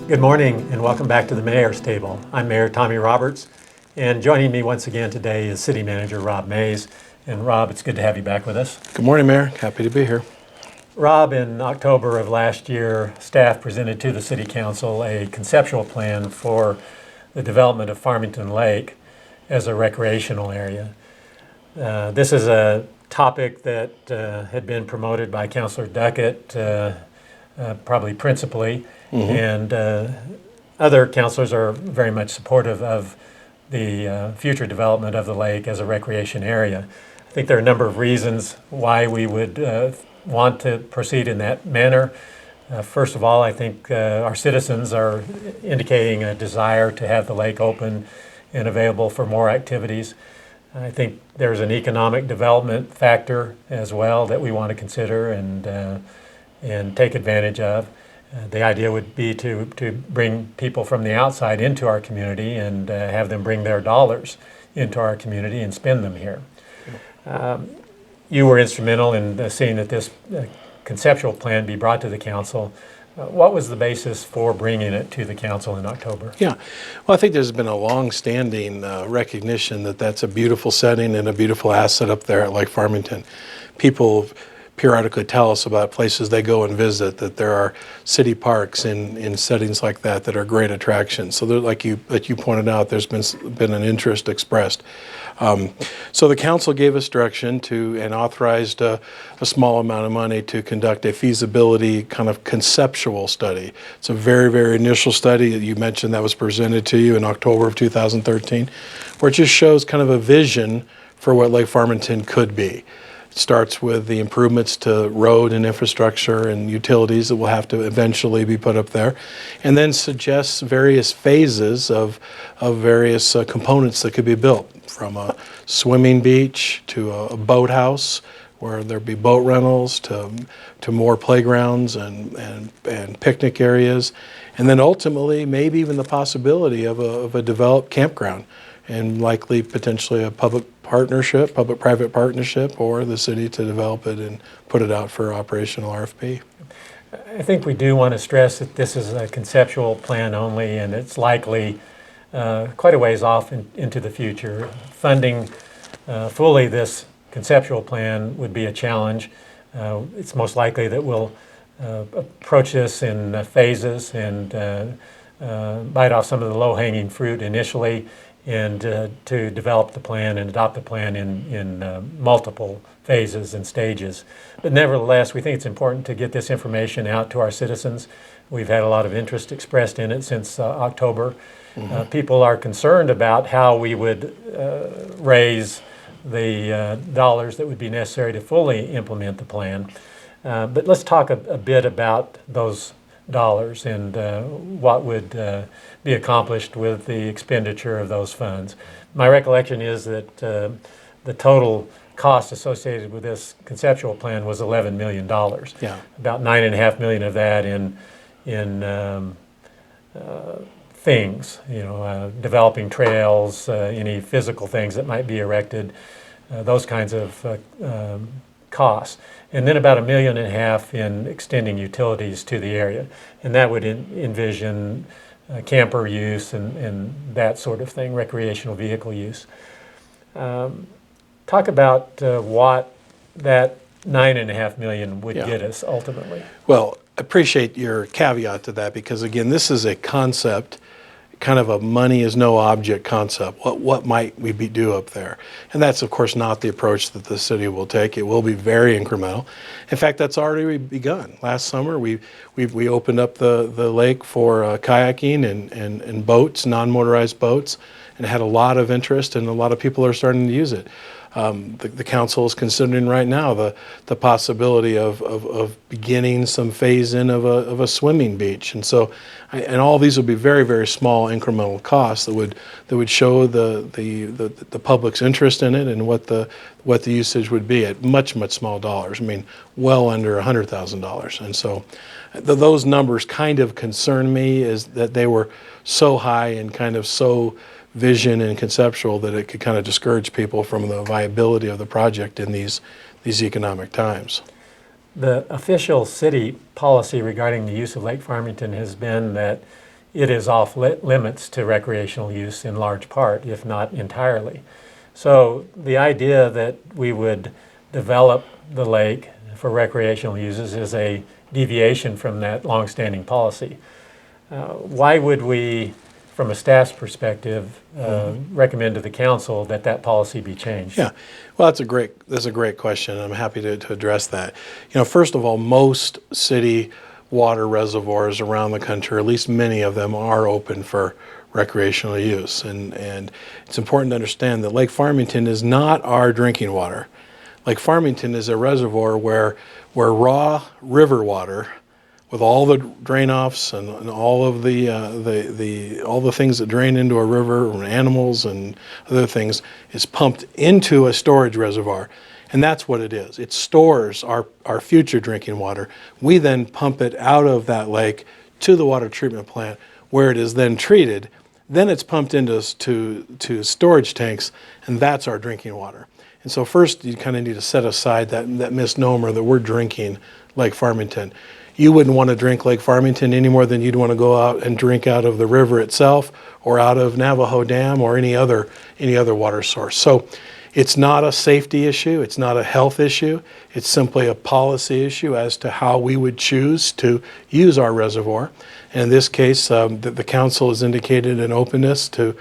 Good morning and welcome back to the Mayor's Table. I'm Mayor Tommy Roberts, and joining me once again today is City Manager Rob Mays. And Rob, it's good to have you back with us. Good morning, Mayor. Happy to be here. Rob, in October of last year, staff presented to the City Council a conceptual plan for the development of Farmington Lake as a recreational area. This is a topic that had been promoted by Councilor Duckett, probably principally, and other councilors are very much supportive of the future development of the lake as a recreation area. I think there are a number of reasons why we would want to proceed in that manner. First of all, I think our citizens are indicating a desire to have the lake open and available for more activities. I think there's an economic development factor as well that we want to consider and take advantage of. The idea would be to bring people from the outside into our community and have them bring their dollars into our community and spend them here. You were instrumental in seeing that this conceptual plan be brought to the council. What was the basis for bringing it to the council in October? Yeah, well, I think there's been a long-standing recognition that that's a beautiful setting and a beautiful asset up there at Lake Farmington. People periodically tell us about places they go and visit, that there are city parks in settings like that are great attractions. So like you pointed out, there's been an interest expressed. So the council gave us direction and authorized a small amount of money to conduct a feasibility kind of conceptual study. It's a very, very initial study that you mentioned that was presented to you in October of 2013, where it just shows kind of a vision for what Lake Farmington could be. It starts with the improvements to road and infrastructure and utilities that will have to eventually be put up there, and then suggests various phases of various components that could be built, from a swimming beach to a boathouse where there'd be boat rentals to more playgrounds and picnic areas, and then ultimately maybe even the possibility of a developed campground, and likely potentially a public-private partnership, or the city to develop it and put it out for operational RFP. I think we do want to stress that this is a conceptual plan only, and it's likely quite a ways off into the future. Funding fully this conceptual plan would be a challenge. It's most likely that we'll approach this in phases and bite off some of the low-hanging fruit initially, and to develop the plan and adopt the plan in multiple phases and stages. But nevertheless, we think it's important to get this information out to our citizens. We've had a lot of interest expressed in it since October. People are concerned about how we would raise the dollars that would be necessary to fully implement the plan. But let's talk a bit about those dollars and what would be accomplished with the expenditure of those funds. My recollection is that the total cost associated with this conceptual plan was $11 million. Yeah. About $9.5 million of that in things, developing trails, any physical things that might be erected, those kinds of costs. And then about $1.5 million in extending utilities to the area. And that would envision camper use and that sort of thing, recreational vehicle use. Talk about what that $9.5 million would get us ultimately. Well, I appreciate your caveat to that, because again, this is a concept, kind of a money is no object concept. What might we do up there? And that's of course not the approach that the city will take. It will be very incremental. In fact, that's already begun. Last summer we opened up the lake for kayaking and boats, non-motorized boats, and had a lot of interest, and a lot of people are starting to use it. The council is considering right now the possibility of beginning some phase in of a swimming beach, and so and all these would be very, very small incremental costs that would show the public's interest in it and what the usage would be at much small dollars. I mean, well under $100,000, and so those numbers kind of concern me, is that they were so high and kind of so vision and conceptual that it could kind of discourage people from the viability of the project in these economic times. The official city policy regarding the use of Lake Farmington has been that it is off limits to recreational use in large part, if not entirely. So the idea that we would develop the lake for recreational uses is a deviation from that longstanding policy. Why would we, from a staff's perspective, recommend to the council that that policy be changed? Yeah, well, that's a great question. I'm happy to address that. First of all, most city water reservoirs around the country, or at least many of them, are open for recreational use. And it's important to understand that Lake Farmington is not our drinking water. Lake Farmington is a reservoir where raw river water, with all the drain-offs and all of all the things that drain into a river, and animals and other things, is pumped into a storage reservoir. And that's what it is. It stores our future drinking water. We then pump it out of that lake to the water treatment plant, where it is then treated. Then it's pumped into to storage tanks, and that's our drinking water. And so first, you kind of need to set aside that misnomer that we're drinking Lake Farmington. You wouldn't want to drink Lake Farmington any more than you'd want to go out and drink out of the river itself, or out of Navajo Dam, or any other water source. So it's not a safety issue. It's not a health issue. It's simply a policy issue as to how we would choose to use our reservoir. And in this case, the council has indicated an openness to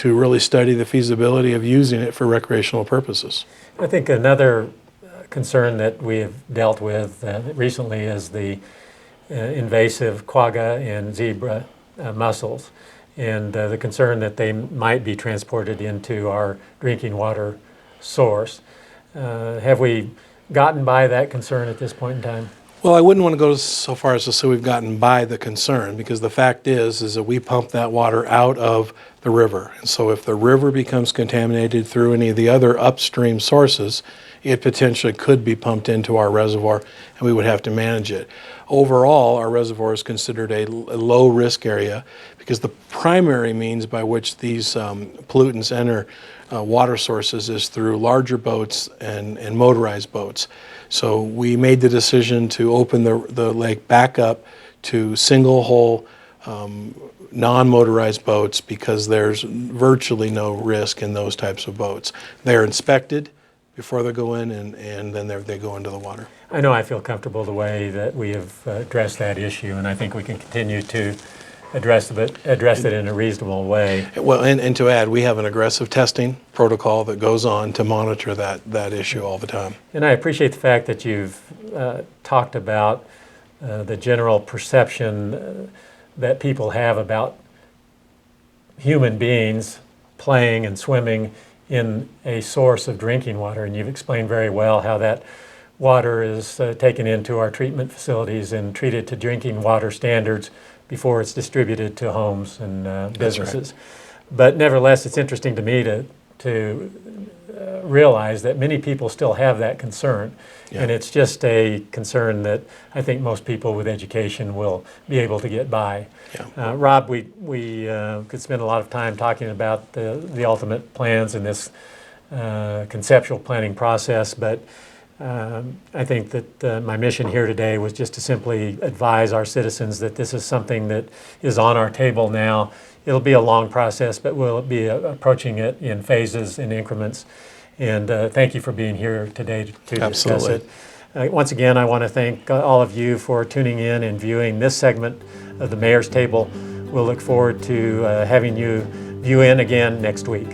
really study the feasibility of using it for recreational purposes. I think another concern that we have dealt with recently is the invasive quagga and zebra mussels, and the concern that they might be transported into our drinking water source. Have we gotten by that concern at this point in time? Well, I wouldn't want to go so far as to say we've gotten by the concern, because the fact is that we pump that water out of the river. And so if the river becomes contaminated through any of the other upstream sources, it potentially could be pumped into our reservoir, and we would have to manage it. Overall, our reservoir is considered a low-risk area, because the primary means by which these pollutants enter water sources is through larger boats and motorized boats. So we made the decision to open the lake back up to single-hull, non-motorized boats, because there's virtually no risk in those types of boats. They're inspected before they go in, and then they go into the water. I know I feel comfortable the way that we have addressed that issue, and I think we can continue to address it in a reasonable way. Well, and to add, we have an aggressive testing protocol that goes on to monitor that issue all the time. And I appreciate the fact that you've talked about the general perception that people have about human beings playing and swimming in a source of drinking water, and you've explained very well how that water is taken into our treatment facilities and treated to drinking water standards before it's distributed to homes and businesses. Right. But nevertheless, it's interesting to me to realize that many people still have that concern. Yeah. And it's just a concern that I think most people with education will be able to get by. Yeah. Rob, we could spend a lot of time talking about the ultimate plans in this conceptual planning process, but I think that my mission here today was just to simply advise our citizens that this is something that is on our table now. It'll be a long process, but we'll be approaching it in phases and increments. And thank you for being here today to discuss it. Once again, I want to thank all of you for tuning in and viewing this segment of the Mayor's Table. We'll look forward to having you view in again next week.